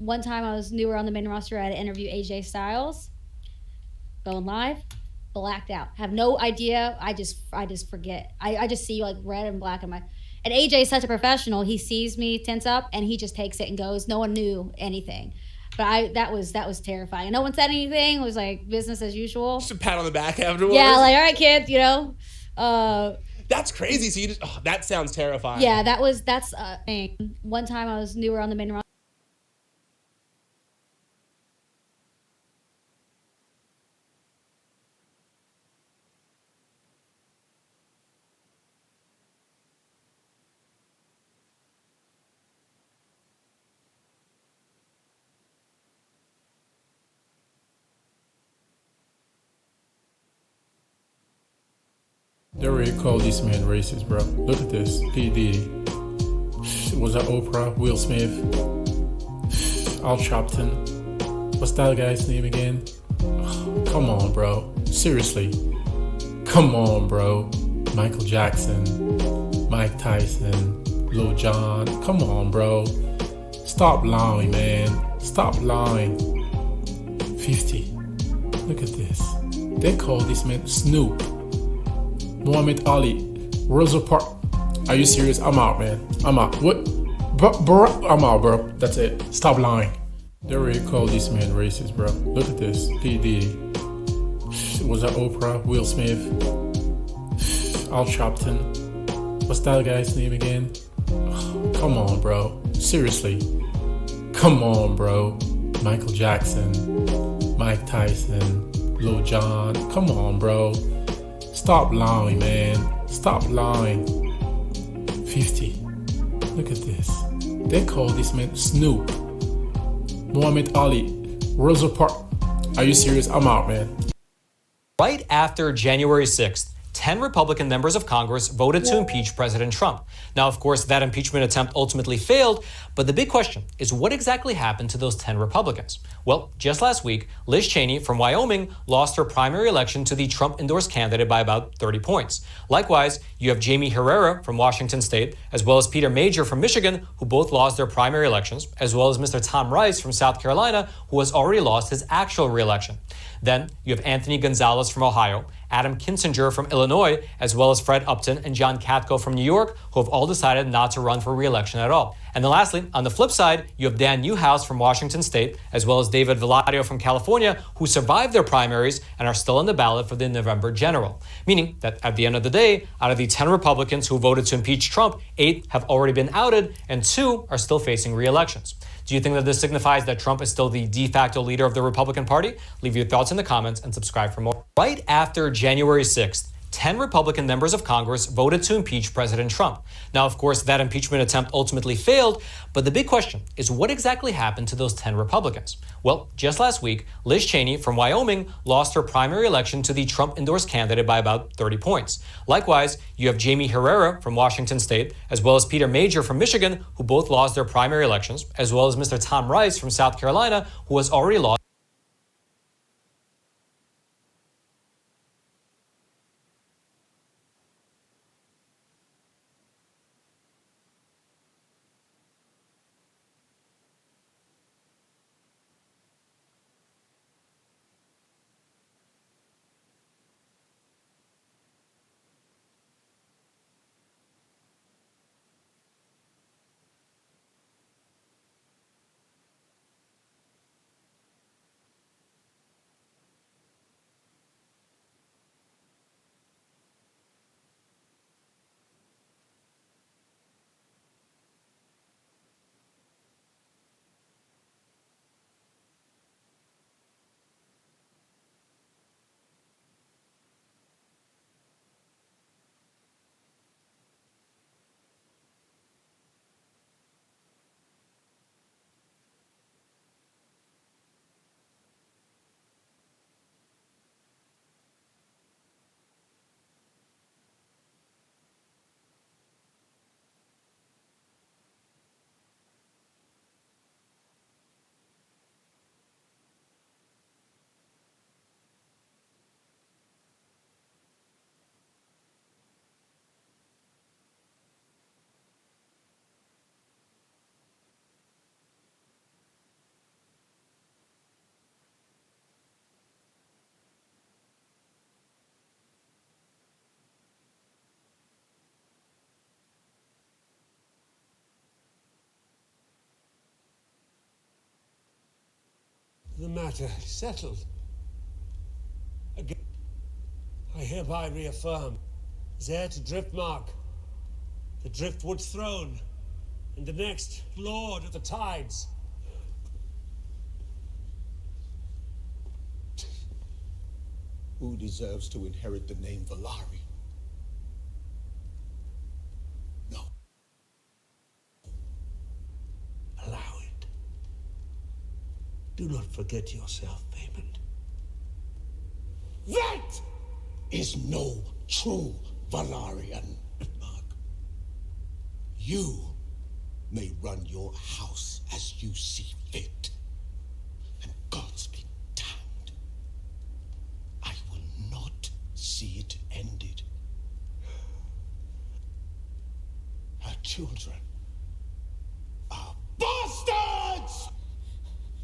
one time I was newer on the main roster, I had to interview AJ Styles. Going live, blacked out. Have no idea. I just forget. I just see like red and black in my. And AJ is such a professional. He sees me tense up and he just takes it and goes. No one knew anything. But that was terrifying. No one said anything. It was like business as usual. Just a pat on the back afterwards. Yeah, like all right, kids, That's crazy. So you just that sounds terrifying. Yeah, that's thing. One time I was newer on the main roster. They already called this man racist, bro. Look at this. P. Diddy. Was that Oprah? Will Smith? Al Sharpton? What's that guy's name again? Come on, bro. Seriously. Come on, bro. Michael Jackson. Mike Tyson. Lil Jon. Come on, bro. Stop lying, man. Stop lying. 50. Look at this. They call this man Snoop. Muhammad Ali, Rosa Parks. Are you serious? I'm out, man. I'm out. What? Bro, I'm out, bro. That's it. Stop lying. They already called this man racist, bro. Look at this. P. Diddy. Was that Oprah? Will Smith? Al Sharpton? What's that guy's name again? Come on, bro. Seriously. Come on, bro. Michael Jackson. Mike Tyson. Lil Jon. Come on, bro. Stop lying, man. Stop lying. 50. Look at this. They call this man Snoop. Muhammad Ali. Rosa Parks. Are you serious? I'm out, man. Right after January 6th, 10 Republican members of Congress voted to impeach President Trump. Now, of course, that impeachment attempt ultimately failed, but the big question is what exactly happened to those 10 Republicans? Well, just last week, Liz Cheney from Wyoming lost her primary election to the Trump-endorsed candidate by about 30 points. Likewise, you have Jamie Herrera from Washington State, as well as Peter Major from Michigan, who both lost their primary elections, as well as Mr. Tom Rice from South Carolina, who has already lost his actual re-election. Then you have Anthony Gonzalez from Ohio, Adam Kinzinger from Illinois, as well as Fred Upton and John Katko from New York, who have all decided not to run for re-election at all. And then lastly, on the flip side, you have Dan Newhouse from Washington State, as well as David Villario from California, who survived their primaries and are still on the ballot for the November general. Meaning that at the end of the day, out of the 10 Republicans who voted to impeach Trump, 8 have already been outed and 2 are still facing re-elections. Do you think that this signifies that Trump is still the de facto leader of the Republican Party? Leave your thoughts in the comments and subscribe for more. Right after January 6th, 10 Republican members of Congress voted to impeach President Trump. Now, of course, that impeachment attempt ultimately failed, but the big question is what exactly happened to those 10 Republicans? Well, just last week, Liz Cheney from Wyoming lost her primary election to the Trump-endorsed candidate by about 30 points. Likewise, you have Jamie Herrera from Washington State, as well as Peter Major from Michigan, who both lost their primary elections, as well as Mr. Tom Rice from South Carolina, who has already lost. the matter settled. Again, I hereby reaffirm, as heir to Driftmark, the Driftwood's throne, and the next Lord of the Tides. Who deserves to inherit the name Valari? No. Allow it. Do not forget yourself, Aemond. That is no true Valarian. You may run your house as you see fit, and Gods be damned. I will not see it ended. Her children are bastards!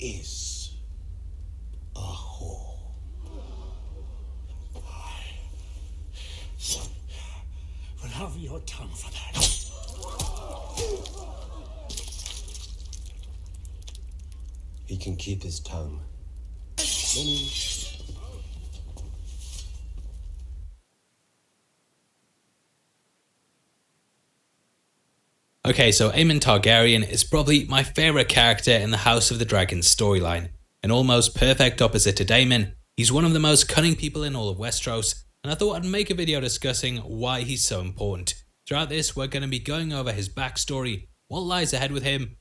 Is a whore. Will have your tongue for that. He can keep his tongue. Okay, so Aemon Targaryen is probably my favourite character in the House of the Dragon storyline. An almost perfect opposite to Daemon, he's one of the most cunning people in all of Westeros, and I thought I'd make a video discussing why he's so important. Throughout this, we're going to be going over his backstory, what lies ahead with him,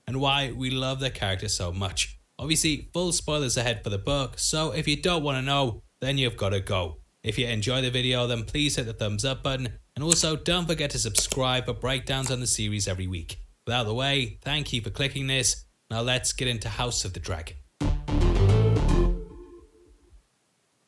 and why we love the character so much. Obviously, full spoilers ahead for the book, so if you don't want to know, then you've got to go. If you enjoy the video, then please hit the thumbs up button, and also don't forget to subscribe for breakdowns on the series every week. Without the way, thank you for clicking this. Now let's get into House of the Dragon.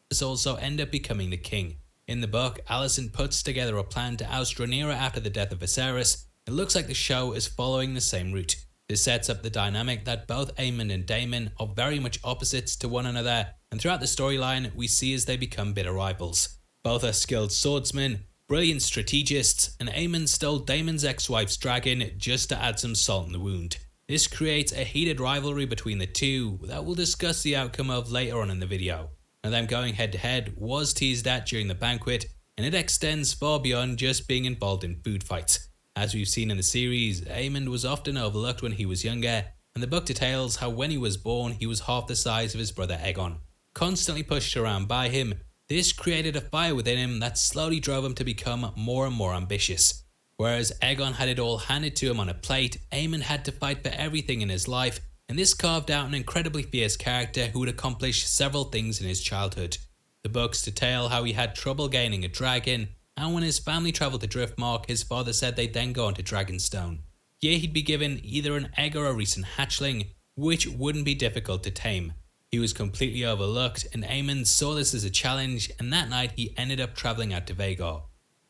This also end up becoming the king. In the book, Alicent puts together a plan to oust Rhaenyra after the death of Viserys. It looks like the show is following the same route. This sets up the dynamic that both Aemon and Daemon are very much opposites to one another, and throughout the storyline we see as they become bitter rivals. Both are skilled swordsmen, brilliant strategists, and Aemon stole Daemon's ex-wife's dragon just to add some salt in the wound. This creates a heated rivalry between the two that we'll discuss the outcome of later on in the video. Now them going head to head was teased at during the banquet, and it extends far beyond just being involved in food fights. As we've seen in the series, Aemon was often overlooked when he was younger, and the book details how when he was born he was half the size of his brother Aegon. Constantly pushed around by him, this created a fire within him that slowly drove him to become more and more ambitious. Whereas Aegon had it all handed to him on a plate, Aemon had to fight for everything in his life, and this carved out an incredibly fierce character who would accomplish several things in his childhood. The books detail how he had trouble gaining a dragon, and when his family travelled to Driftmark, his father said they'd then go on to Dragonstone. Here he'd be given either an egg or a recent hatchling, which wouldn't be difficult to tame. He was completely overlooked, and Aemon saw this as a challenge, and that night he ended up travelling out to Vhagar.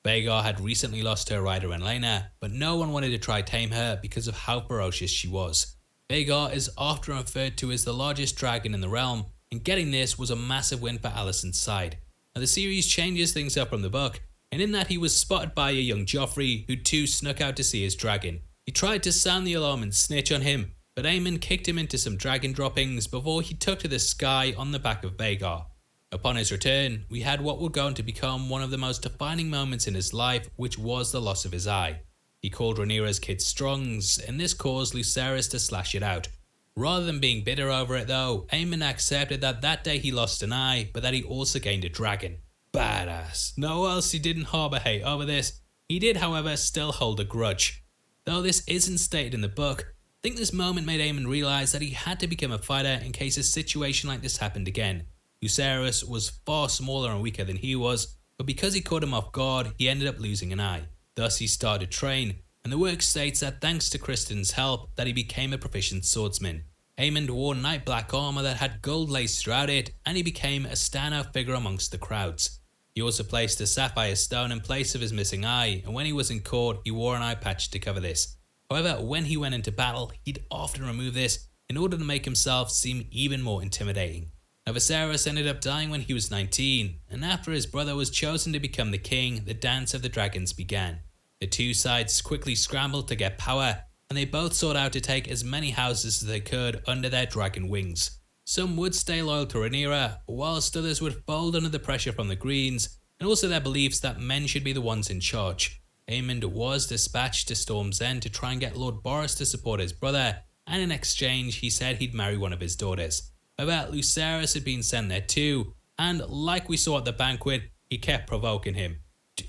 Vhagar had recently lost her rider Enlaena, but no one wanted to try tame her because of how ferocious she was. Vhagar is often referred to as the largest dragon in the realm, and getting this was a massive win for Alicent's side. Now the series changes things up from the book, and in that he was spotted by a young Joffrey who too snuck out to see his dragon. He tried to sound the alarm and snitch on him, but Aemon kicked him into some dragon droppings before he took to the sky on the back of Vhagar. Upon his return, we had what would go on to become one of the most defining moments in his life, which was the loss of his eye. He called Rhaenyra's kid Strongs, and this caused Lucerys to slash it out. Rather than being bitter over it though, Aemon accepted that that day he lost an eye, but that he also gained a dragon. Badass. No else he didn't harbour hate over this. He did, however, still hold a grudge. Though this isn't stated in the book, I think this moment made Aemon realise that he had to become a fighter in case a situation like this happened again. Lucerys was far smaller and weaker than he was, but because he caught him off guard, he ended up losing an eye. Thus he started to train, and the work states that thanks to Criston's help that he became a proficient swordsman. Aemon wore night black armour that had gold lace throughout it, and he became a standout figure amongst the crowds. He also placed a sapphire stone in place of his missing eye, and when he was in court, he wore an eye patch to cover this. However, when he went into battle, he'd often remove this in order to make himself seem even more intimidating. Now Viserys ended up dying when he was 19, and after his brother was chosen to become the king, the Dance of the Dragons began. The two sides quickly scrambled to get power, and they both sought out to take as many houses as they could under their dragon wings. Some would stay loyal to Rhaenyra, whilst others would fold under the pressure from the Greens, and also their beliefs that men should be the ones in charge. Aemond was dispatched to Storm's End to try and get Lord Boros to support his brother, and in exchange he said he'd marry one of his daughters. However, Lucerys had been sent there too, and like we saw at the banquet, he kept provoking him.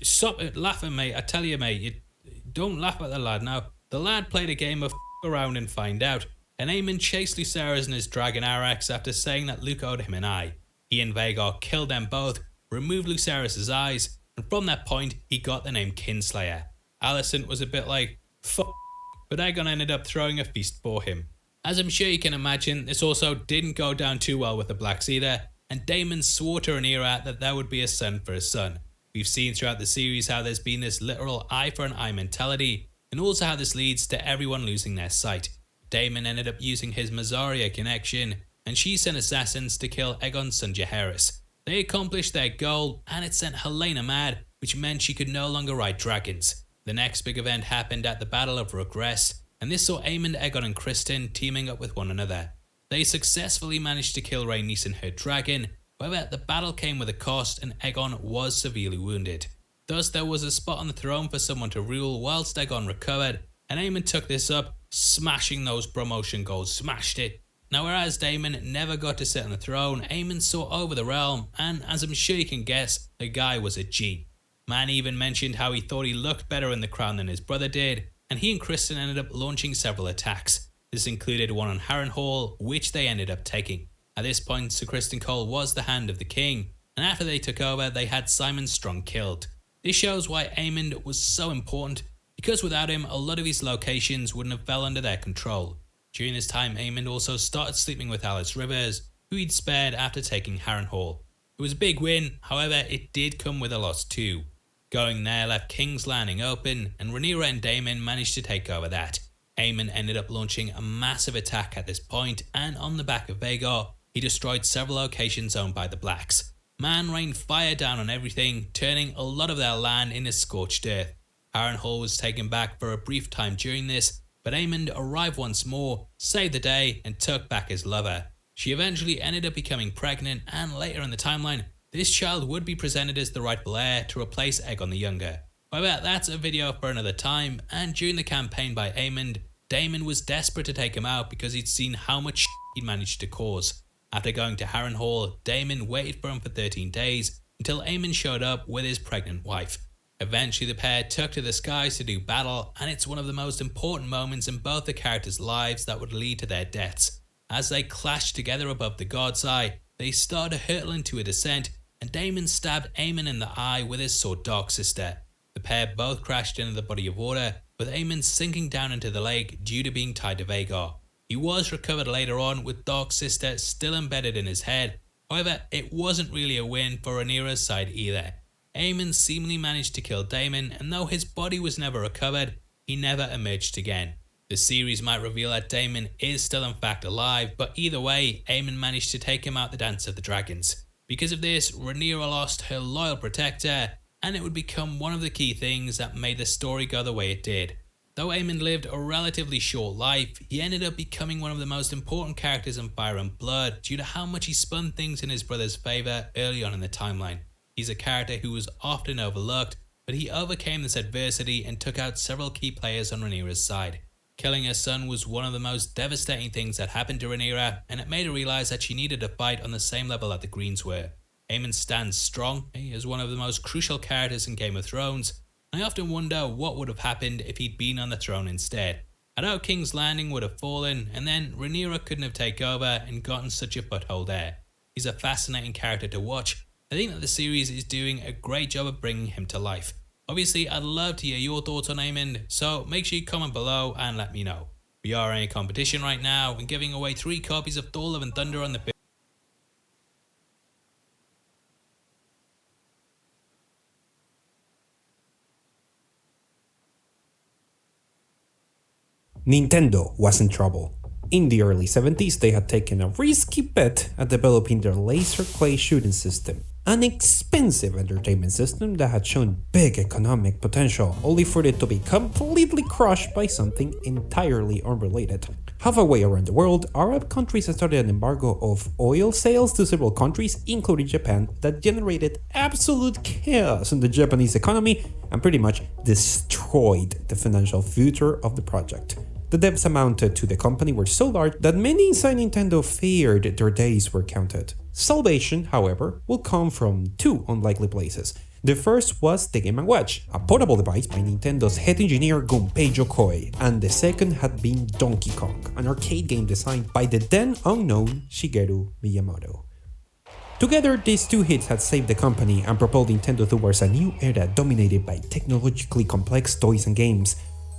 Stop it laughing, mate. I tell you, mate, you don't laugh at the lad now. The lad played a game of around and find out, and Aemond chased Lucerys and his dragon Arrax after saying that Luke owed him an eye. He and Vhagar killed them both, removed Lucerys' eyes, and from that point, he got the name Kinslayer. Alicent was a bit like, fuck, but Aegon ended up throwing a feast for him. As I'm sure you can imagine, this also didn't go down too well with the Blacks either, and Daemon swore to Rhaenyra that there would be a son for his son. We've seen throughout the series how there's been this literal eye for an eye mentality, and also how this leads to everyone losing their sight. Daemon ended up using his Mysaria connection, and she sent assassins to kill Aegon's son Jaehaerys. They accomplished their goal, and it sent Helaena mad, which meant she could no longer ride dragons. The next big event happened at the Battle of Rukhress, and this saw Aemond, Aegon and Criston teaming up with one another. They successfully managed to kill Rhaenys and her dragon, however the battle came with a cost and Aegon was severely wounded. Thus there was a spot on the throne for someone to rule whilst Aegon recovered, and Aemond took this up, smashing those promotion goals, smashed it. Now whereas Daemon never got to sit on the throne, Aemond saw over the realm, and as I'm sure you can guess, the guy was a G. Man even mentioned how he thought he looked better in the crown than his brother did, and he and Criston ended up launching several attacks. This included one on Harrenhal, which they ended up taking. At this point, Sir Criston Cole was the hand of the king, and after they took over, they had Simon Strong killed. This shows why Aemond was so important, because without him, a lot of these locations wouldn't have fell under their control. During this time, Aemond also started sleeping with Alice Rivers, who he'd spared after taking Harrenhal. It was a big win, however, it did come with a loss too. Going there left King's Landing open, and Rhaenyra and Daemon managed to take over that. Aemond ended up launching a massive attack at this point, and on the back of Vhagar, he destroyed several locations owned by the Blacks. Man rained fire down on everything, turning a lot of their land into scorched earth. Harrenhal was taken back for a brief time during this, but Aemond arrived once more, saved the day, and took back his lover. She eventually ended up becoming pregnant, and later in the timeline, this child would be presented as the rightful heir to replace Aegon the Younger. However, that's a video for another time, and during the campaign by Aemond, Daemon was desperate to take him out because he'd seen how much he'd managed to cause. After going to Harrenhal, Daemon waited for him for 13 days until Aemond showed up with his pregnant wife. Eventually the pair took to the skies to do battle, and it's one of the most important moments in both the characters' lives that would lead to their deaths. As they clashed together above the God's Eye, they started to hurtle into a descent, and Daemon stabbed Aemon in the eye with his sword Darksister. The pair both crashed into the body of water, with Aemon sinking down into the lake due to being tied to Vhagar. He was recovered later on with Darksister still embedded in his head, however it wasn't really a win for Rhaenyra's side either. Aemon seemingly managed to kill Daemon, and though his body was never recovered, he never emerged again. The series might reveal that Daemon is still in fact alive, but either way, Aemon managed to take him out the Dance of the Dragons. Because of this, Rhaenyra lost her loyal protector, and it would become one of the key things that made the story go the way it did. Though Aemon lived a relatively short life, he ended up becoming one of the most important characters in Fire and Blood due to how much he spun things in his brother's favour early on in the timeline. He's a character who was often overlooked, but he overcame this adversity and took out several key players on Rhaenyra's side. Killing her son was one of the most devastating things that happened to Rhaenyra, and it made her realise that she needed to fight on the same level that the Greens were. Aemon stands strong as one of the most crucial characters in Game of Thrones, and I often wonder what would have happened if he'd been on the throne instead. I know King's Landing would have fallen, and then Rhaenyra couldn't have taken over and gotten such a foothold there. He's a fascinating character to watch. I think that the series is doing a great job of bringing him to life. Obviously, I'd love to hear your thoughts on Aemond, so make sure you comment below and let me know. We are in a competition right now and giving away 3 copies of Thor: Love and Thunder on the Nintendo was in trouble. In the early 70s, they had taken a risky bet at developing their laser clay shooting system. An expensive entertainment system that had shown big economic potential, only for it to be completely crushed by something entirely unrelated. Halfway around the world, Arab countries started an embargo of oil sales to several countries, including Japan, that generated absolute chaos in the Japanese economy and pretty much destroyed the financial future of the project. The debts amounted to the company were so large that many inside Nintendo feared their days were counted. Salvation, however, will come from two unlikely places. The first was the Game & Watch, a portable device by Nintendo's head engineer Gunpei Yokoi, and the second had been Donkey Kong, an arcade game designed by the then unknown Shigeru Miyamoto. Together, these two hits had saved the company and propelled Nintendo towards a new era dominated by technologically complex toys and games.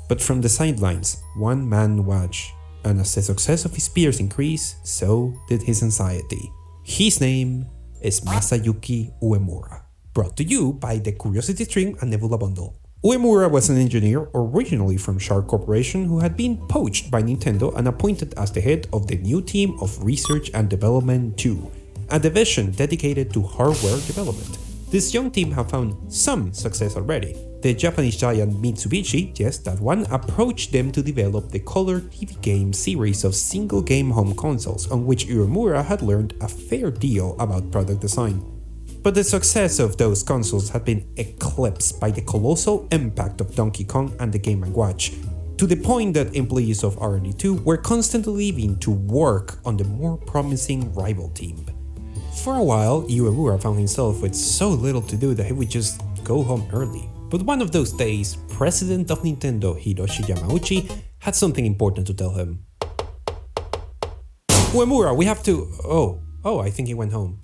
But from the sidelines, one man watched, and as the success of his peers increased, so did his anxiety. His name is Masayuki Uemura, brought to you by the Curiosity Stream and Nebula Bundle. Uemura was an engineer originally from Shark Corporation who had been poached by Nintendo and appointed as the head of the new team of Research and Development 2, a division dedicated to hardware development. This young team have found some success already. The Japanese giant Mitsubishi, yes that one, approached them to develop the Color TV game series of single-game home consoles on which Uemura had learned a fair deal about product design. But the success of those consoles had been eclipsed by the colossal impact of Donkey Kong and the Game & Watch, to the point that employees of R&D2 were constantly leaving to work on the more promising rival team. For a while, Uemura found himself with so little to do that he would just go home early. But one of those days, President of Nintendo Hiroshi Yamauchi had something important to tell him. Uemura, we have to... Oh, I think he went home.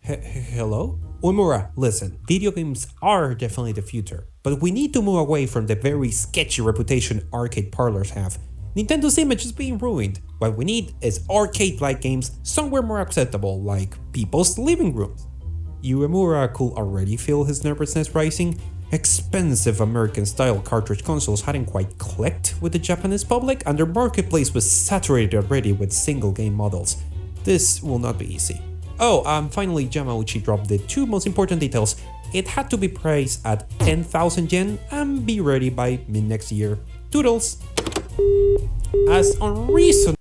Hello? Uemura, listen, video games are definitely the future, but we need to move away from the very sketchy reputation arcade parlors have. Nintendo's image is being ruined. What we need is arcade-like games somewhere more acceptable, like people's living rooms. Uemura could already feel his nervousness rising. Expensive American-style cartridge consoles hadn't quite clicked with the Japanese public, and their marketplace was saturated already with single-game models. This will not be easy. Finally, Yamauchi dropped the two most important details. It had to be priced at 10,000 yen and be ready by mid-next year. Toodles! As unreasonable